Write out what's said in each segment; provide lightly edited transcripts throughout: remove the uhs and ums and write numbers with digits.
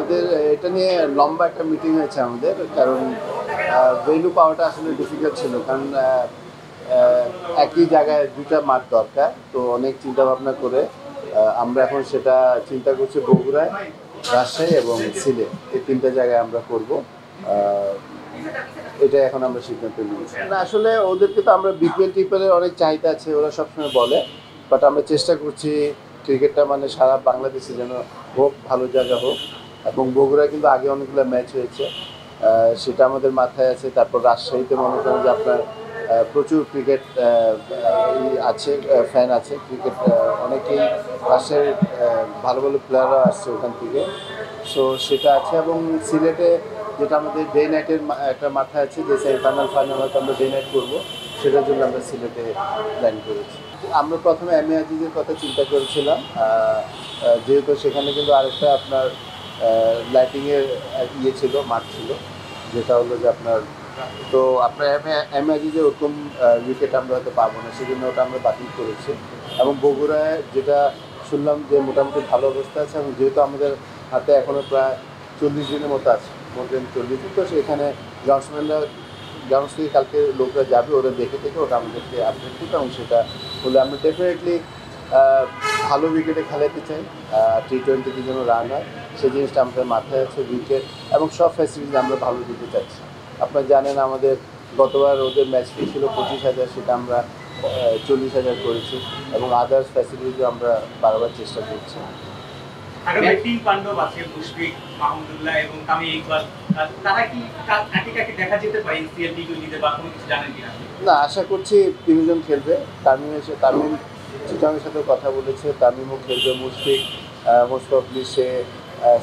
আমাদের এটা নিয়ে লম্বা একটা মিটিং হয়েছে আমাদের, কারণ ভেন্যু পাওয়াটা আসলে ডিফিকাল্ট ছিল, কারণ একই জায়গায় দুইটা মাঠ দরকার। তো অনেক চিন্তা ভাবনা করে আমরা এখন সেটা চিন্তা করছি বগুড়ায়, রাজশাহী এবং সিলেট, এই তিনটা জায়গায় আমরা করব। এটা এখন আমরা সিদ্ধান্ত নিয়েছি। না আসলে ওদেরকে তো আমরা বিপিএল টিপিএলের অনেক চাহিদা আছে, ওরা সবসময় বলে, বাট আমরা চেষ্টা করছি ক্রিকেটটা মানে সারা বাংলাদেশে যেন হোক, ভালো জায়গা হোক। এবং বগুড়ায় কিন্তু আগে অনেকগুলো ম্যাচ হয়েছে, সেটা আমাদের মাথায় আছে। তারপর রাজশাহীতে মনে করেন যে আপনার প্রচুর ক্রিকেট আছে, ফ্যান আছে ক্রিকেট, অনেকেই পাশের ভালো ভালো প্লেয়াররা আসছে ওখান থেকে। সো সেটা আছে। এবং সিলেটে যেটা আমাদের ডে নাইটের একটা মাথায় আছে, যে সেমিফাইনাল ফাইনাল হয়তো আমরা ডে নাইট করবো, সেটার জন্য আমরা সিলেটে প্ল্যান করেছি। আমরা প্রথমে এম এ আজিজের কথা চিন্তা করেছিলাম, যেহেতু সেখানে কিন্তু আরেকটা আপনার লাইটিংয়ের ইয়ে ছিল, মাঠ ছিল, যেটা হলো যে আপনার, তো আপনার এম এ আজিজে ওরকম উইকেট আমরা হয়তো পাবো না, সেই জন্য ওটা আমরা বাতিল করেছি। এবং বগুড়ায় যেটা শুনলাম যে মোটামুটি ভালো অবস্থা আছে, এবং যেহেতু আমাদের হাতে এখনও প্রায় 40 দিনের মতো আছে, মোর দেন 40 দিন, তো সেখানে গ্রাউন্ডসম্যানরা গ্রাউন্ডস থেকে কালকে লোকরা যাবে, ওরা দেখে থেকে ওটা আমাদেরকে আপডেট দিবে, এবং সেটা হলে আমরা ডেফিনেটলি ভালো উইকেটে খেলাতে চাই। T20তে যেন রান হয়, সেই জিনিসটা আমাদের মাথায় আছে, উইকেট এবং সব ফ্যাসিলিটিস আমরা ভালো দিতে চাচ্ছি। আপনারা জানেন আমাদের গতবার ওদের ম্যাচ ফি ছিল 25,000, সেটা আমরা 40,000 করেছি, এবং আদার্স ফ্যাসিলিটিও আমরা বারবার চেষ্টা করছি। আগামী তিন পাণ্ডব আছে, মুশফিক, মাহমুদুল্লাহ এবং তামিম ইকবাল, তারা কি একে একে দেখা যেতে পারে এনসিএল টি20তে বা কোনো কিছু জানেন কিনা? না, আশা করছি তিনজন খেলবে। তামিম চিটাংয়ের সাথে কথা বলেছে, তামিমও খেলবে। মুশফিক মোস্ট প্রবলি সে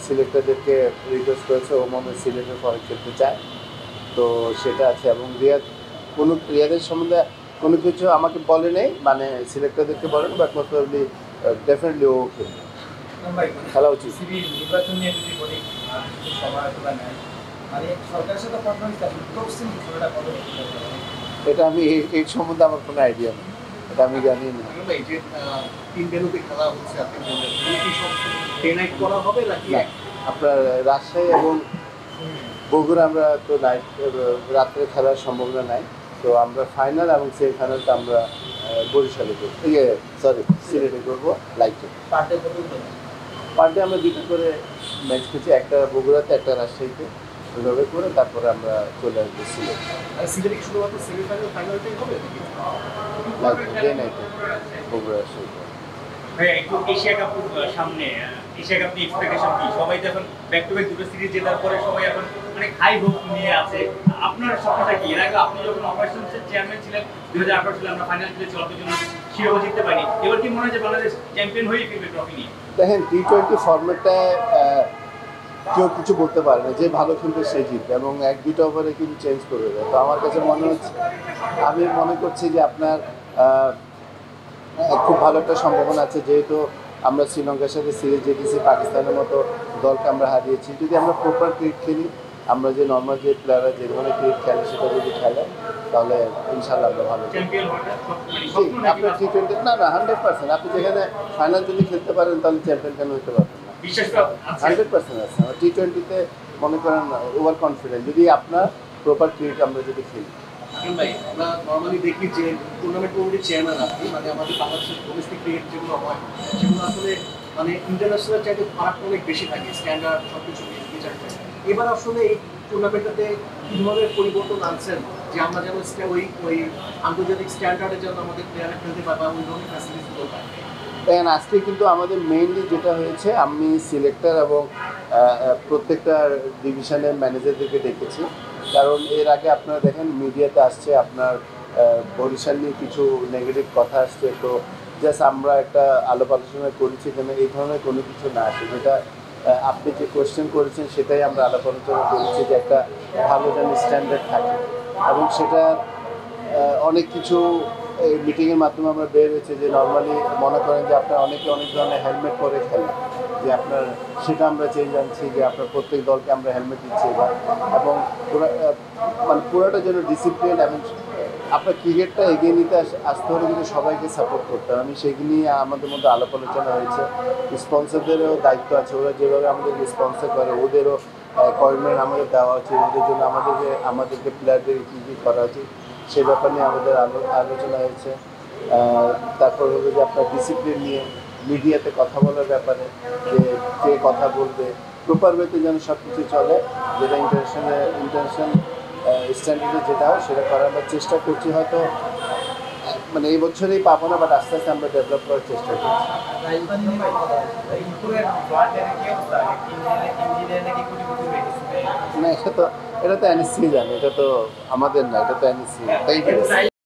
সিলেক্টরদেরকে রিকোয়েস্ট করেছে, ও মনে হয় সিলেটের পরে খেলতে চায়, তো সেটা আছে। এবং রিয়াদের সম্বন্ধে কোনো কিছু আমাকে বলে নেই, মানে সিলেক্টরদেরকে বলেন, বাট মোস্ট প্রবলি ডেফিনেটলি ও খেলবে, খেলা উচিত। নির্বাচন নিয়ে যদি বলি, সভা নেয় মানে সরকারের সাথে কথা হয়েছে, এটা আমি এই সম্বন্ধে আমার কোনো আইডিয়া নেই, এটা আমি জানি না। এই যে তিন ভেন্যুতে খেলা হচ্ছে, আপনি বললেন কি সব ডে নাইট করা হবে নাকি? আপনার রাজশাহী এবং বগুড়া আমরা তো নাইট রাত্রে খেলার সম্ভাবনা নাই, তো আমরা ফাইনাল এবং সেমিফাইনালটা আমরা বরিশালে করবো, সিলেটে করবো লাইটে। পার ডে আমরা দুটো করে ম্যাচ খেলছি, একটা বগুড়াতে, একটা রাজশাহীতে, ওইভাবে করে তারপরে আমরা চলে আসবো সিলেট। সিলেটে কি শুধুমাত্র সেমিফাইনাল ফাইনালটাই হবে নাকি? ডে নাইটে বগুড়া রাজশাহী। ভাই একটু এশিয়া কাপ সামনে, এশিয়া কাপ নিয়ে এক্সপেকটেশন কি? সবাই তো এখন ব্যাক টু ব্যাক দুটো সিরিজ জেতার পরে সবাই এখন অনেক হাই হোপ নিয়ে আছে। আপনার স্বপ্নটা কি? এর আগে আপনি যখন অপারেশনসের চেয়ারম্যান ছিলেন 2018 সালে আমরা ফাইনাল খেলেছি, অল্পের জন্য শিরোপা জিততে পারিনি। এবার কি মনে হয় যে বাংলাদেশ চ্যাম্পিয়ন হয়েই ফিরবে ট্রফি নিয়ে? দেখেন, T20 ফরম্যাটটায় কেউ কিছু বলতে পারে না, যে ভালো খেলবে সে জিতবে, এবং এক দুটো ওভারে কিন্তু চেঞ্জ করে দেয়। তো আমার কাছে মনে হচ্ছে, আমি মনে করছি যে আপনার খুব ভালো একটা সম্ভাবনা আছে, যেহেতু আমরা শ্রীলঙ্কার সাথে সিরিজ জিতেছি, পাকিস্তানের মতো দলকে আমরা হারিয়েছি। যদি আমরা প্রপার ক্রিকেট খেলি, আমরা যে নর্মাল যে প্লেয়াররা যে ধরনের ক্রিকেট খেলে সেটা যদি খেলে, তাহলে ইনশাল্লাহ আমরা ভালো চ্যাম্পিয়ন আপনার T20 না 100%। আপনি যেখানে ফাইনাল যদি খেলতে পারেন, তাহলে চ্যাম্পিয়ন কেন হতে পারবেন না? বিশেষ 100% আছে। T20তে মনে করেন ওভার কনফিডেন্ট, যদি আপনার প্রপার ক্রিকেট আমরা যদি খেলি। ভাই, আমরা নর্মালি দেখি যে টুর্নামেন্ট কমিটির চেয়ারম্যান আপনি, মানে আমাদের বাংলাদেশের ডোমেস্টিক ক্রিকেট যেগুলো হয়, সেগুলো আসলে মানে ইন্টারন্যাশনাল চাইতে ফারাকটা অনেক বেশি থাকে, স্ট্যান্ডার্ড সব কিছু বিচার করে। এবার আসলে এই টুর্নামেন্টটাতে কী ধরনের পরিবর্তন আনছেন, যে আমরা যেন ওই আন্তর্জাতিক স্ট্যান্ডার্ডে যেন আমাদের প্লেয়াররা খেলতে পারে বা ওই ধরনের ফ্যাসিলিটিগুলো পায়? দেখেন, আজকে কিন্তু আমাদের মেইনলি যেটা হয়েছে, আমি সিলেক্টর এবং প্রত্যেকটা ডিভিশনের ম্যানেজারদেরকে ডেকেছি, কারণ এর আগে আপনারা দেখেন মিডিয়াতে আসছে আপনার বরিশাল নিয়ে কিছু নেগেটিভ কথা আসছে, তো জাস্ট আমরা একটা আলাপ আলোচনা করেছি যেন এই ধরনের কোনো কিছু না আসে। যেটা আপনি যে কোয়েশ্চেন করেছেন সেটাই আমরা আলাপ আলোচনা করেছি, যে একটা ভালো যেন স্ট্যান্ডার্ড থাকে, এবং সেটা অনেক কিছু এই মিটিংয়ের মাধ্যমে আমরা বের হয়েছে। যে নর্মালি মনে করেন যে আপনার অনেকে অনেক ধরনের হেলমেট পরে খেলে, যে আপনার সেটা আমরা চেঞ্জ আনছি, যে আপনার প্রত্যেক দলকে আমরা হেলমেট দিচ্ছি এবার, এবং মানে পুরোটা যেন ডিসিপ্লিন এবং আপনার ক্রিকেটটা এগিয়ে নিতে আসতে হলে কিন্তু সবাইকে সাপোর্ট করতে হবে। আমি সেগুলি নিয়ে আমাদের মধ্যে আলাপ আলোচনা হয়েছে। স্পন্সরদেরও দায়িত্ব আছে, ওরা যেভাবে আমাদেরকে স্পন্সর করে ওদেরও কমিটমেন্ট আমাদের দেওয়া উচিত, ওদের জন্য আমাদেরকে প্লেয়ারদের কী কী করা উচিত সে ব্যাপার নিয়ে আমাদের আলোচনা হয়েছে। তারপর হলো যে আপনার ডিসিপ্লিন নিয়ে মিডিয়াতে কথা বলার ব্যাপারে, যে কে কথা বলবে প্রপার ওয়েতে যেন সব কিছু চলে, যেটা ইন্টারন্যাশনাল স্ট্যান্ডার্ডে যেটা হয় সেটা করার আমরা চেষ্টা করছি। হয়তো মানে এই বছরেই পাবো না, বাট আস্তে আস্তে আমরা ডেভেলপ করার চেষ্টা করছি। না, এটা তো এনএসসি জানে, এটা তো আমাদের না, এটা তো এনএসসি। Thank you.